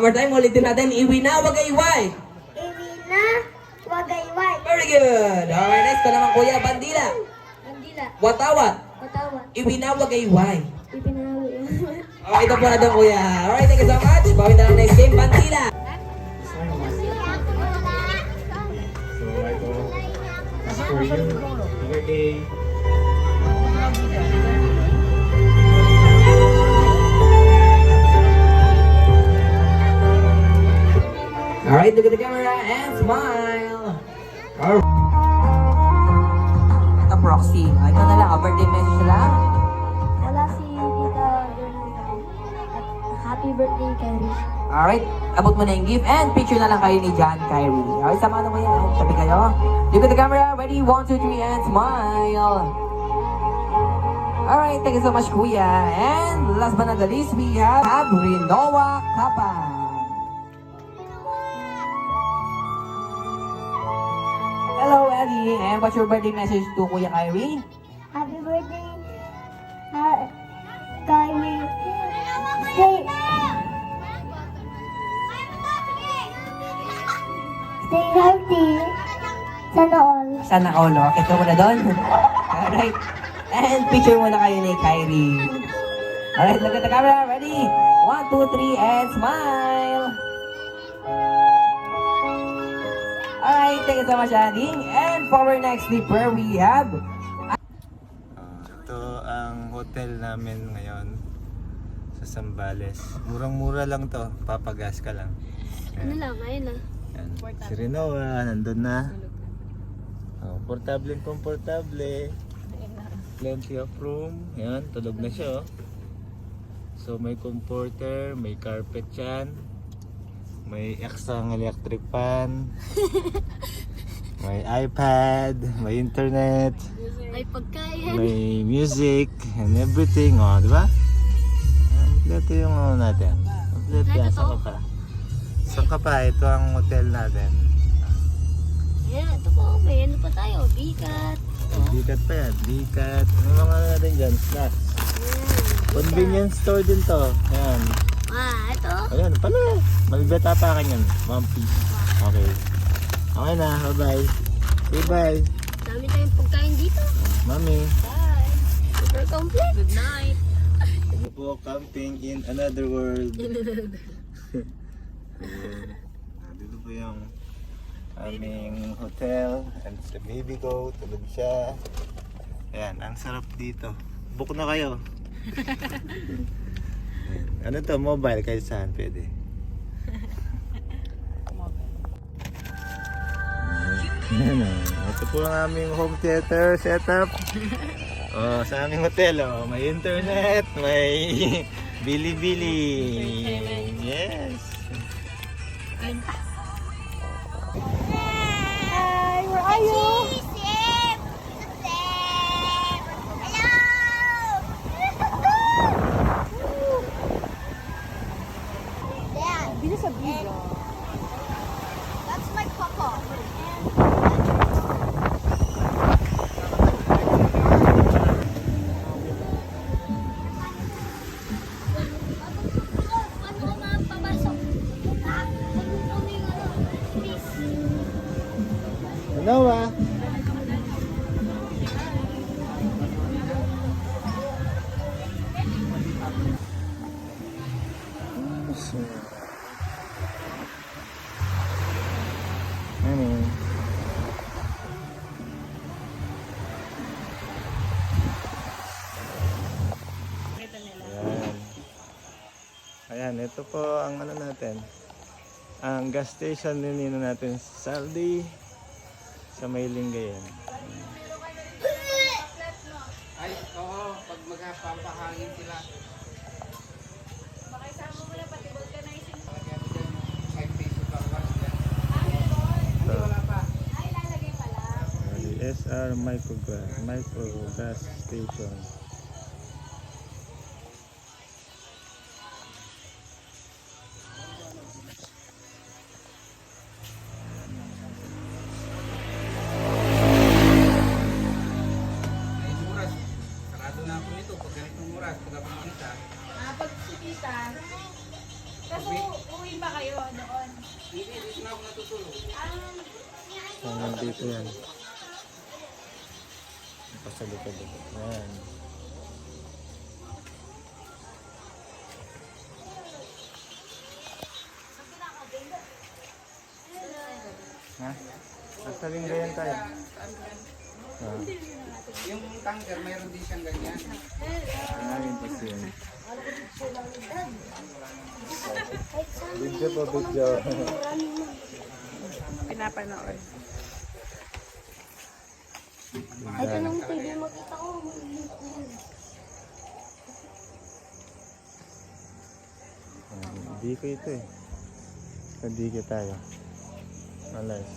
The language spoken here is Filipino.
One more time, ulitin natin. Iwinawagayway. Iwinawagayway. Very good. Alright, next pa naman kuya. Bandila. Bandila. Watawat. Watawat. Iwinawagayway. Iwinawagayway. Okay, ito po na doon kuya. Alright, thank you so much. Bawin na lang next game. Bandila. So, ito. This is for you. Birthday. Alright, look at the camera and smile. Alright. Ito, Proxy. Ikaw na lang. Birthday message lang. Wala si Tita Bernardo. Happy birthday, Kyrie. Alright, abot mo na yung gift and picture na lang kayo ni John Kyrie. Alright, samahan mo yan. Tabi kayo. Look at the camera. Ready? 1, 2, 3 and smile. Alright, thank you so much, Kuya. And last but not the least, we have Rinoa Kapang. Hello, Eddie. And what's your birthday message to Kuya Kyrie? Happy birthday, Kyrie. Stay healthy. Sana all. Sana all, oh. Ito mo na doon. Alright. And picture muna kayo ni Kyrie. Alright, look at the camera. Ready? 1, 2, 3, and smile. Alright, thank you so much, Andy. And for our next sleeper, we have... Ito ang hotel namin ngayon sa Zambales. Murang-mura lang to. Papagas ka lang. Ano lang, ayun na. Yan. Si Rinoa, nandun na. Oh, portable. Plenty of room. Yan, tulog na siya. Oh. So may comforter, may carpet yan. May extra electric fan. May iPad, may internet, May pagkain. may music, and everything. Oh, di ba? Kompleto yung ano natin. Kompleto yan. Saan ka pa? Saan ka pa? Ito ang hotel natin. Ayan, ito po. May ano pa tayo. Bigat. Bigat pa yan. Bigat. Ano mga natin dyan? Snacks. Convenience store din to. Ayan. Ito. Ayan. Pala. Magbeta pa ka yan. 1 piece. Okay. Okay na. Bye-bye. Say bye. Dami tayong pagkain dito. Mami. Bye. Super complete. Good night. Ito po camping in another world. Dito po yung aming hotel. And the baby go. Tulog siya. Ayan. Ang sarap dito. Book na kayo. Ano to? Mobile kahit saan pwede. Ayan o. Ito po ang aming home theater setup. Oh, sa aming hotel oh. May internet, may bili-bili. Yes. Hi, where are you? Bilis sa video. That's my papa. Noah. Ano? Ayan, ito po ang ano natin. Ang gas station din natin sa Saldi sa may Lingayen. Ay, oo. Pag magpapahangin sila. SR Micro Gas Station. Kaso, uwi ba kayo doon? Hanggang dito yan. Pasalikod. Yan. Ha? Nasa linggayan tayo. Yung tanker, mayroon din siyang ganyan. Yun kasi yun. Video po, video. Pinapanood. Ay, tanong TV makita ko. Hindi ko ito eh. Hindi ko tayo. Alas.